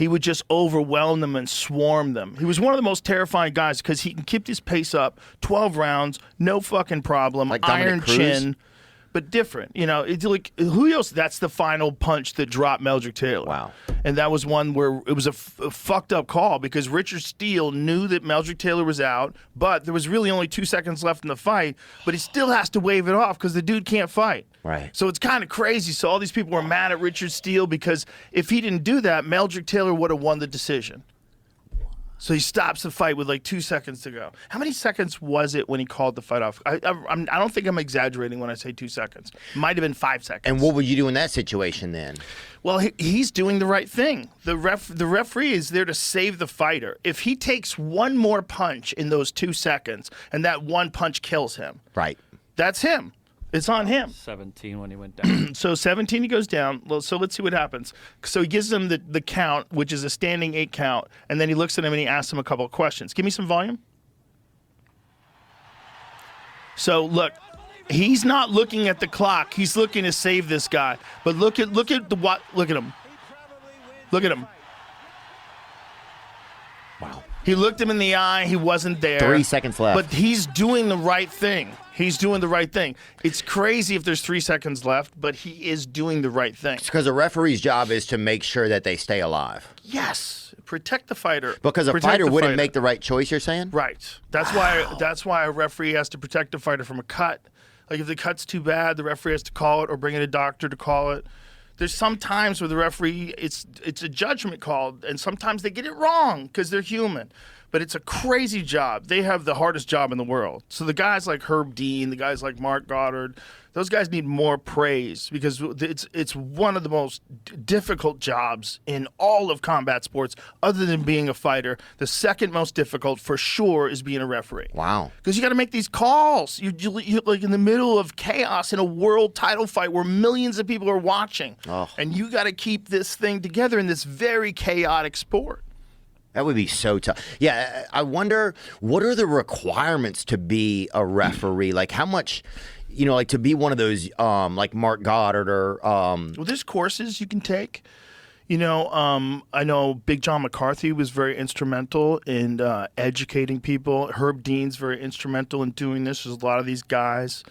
He would just overwhelm them and swarm them. He was one of the most terrifying guys because he can keep his pace up 12 rounds, no fucking problem, like Dominic iron Cruz? chin, but different. You know, it's like Julio's, that's the final punch that dropped Meldrick Taylor. Wow. And that was one where it was a fucked up call because Richard Steele knew that Meldrick Taylor was out, but there was really only 2 seconds left in the fight, but he still has to wave it off because the dude can't fight. Right. So it's kind of crazy. So all these people were mad at Richard Steele because if he didn't do that, Meldrick Taylor would have won the decision. So he stops the fight with like 2 seconds to go. How many seconds was it when he called the fight off? I don't think I'm exaggerating when I say 2 seconds. Might have been 5 seconds. And what would you do in that situation then? Well, he's doing the right thing. The referee is there to save the fighter. If he takes one more punch in those 2 seconds and that one punch kills him, Right. that's him. It's on him. 17 when he went down. So 17 he goes down. Well, so let's see what happens. So he gives him the count, which is a standing 8 count, and then he looks at him and he asks him a couple of questions. Give me some volume. So look, he's not looking at the clock. He's looking to save this guy. But look at him. Look at him. Wow. He looked him in the eye. He wasn't there. 3 seconds left. But he's doing the right thing. He's doing the right thing. It's crazy if there's 3 seconds left, but he is doing the right thing. Because a referee's job is to make sure that they stay alive. Yes. Protect the fighter. Because a Protect fighter the wouldn't fighter. make the right choice, you're saying? Right. That's why a referee has to protect the fighter from a cut. Like if the cut's too bad, the referee has to call it or bring in a doctor to call it. There's some times where the referee, it's a judgment call, and sometimes they get it wrong because they're human. But it's a crazy job. They have the hardest job in the world. So the guys like Herb Dean, the guys like Mark Goddard, those guys need more praise because it's one of the most difficult jobs in all of combat sports other than being a fighter. The second most difficult for sure is being a referee. Wow. Because you got to make these calls. You're like in the middle of chaos in a world title fight where millions of people are watching. Oh. And you got to keep this thing together in this very chaotic sport. That would be so tough. Yeah, I wonder, what are the requirements to be a referee? Like how much, like to be one of those, like Mark Goddard or... Well, there's courses you can take. I know Big John McCarthy was very instrumental in educating people. Herb Dean's very instrumental in doing this. There's a lot of these guys.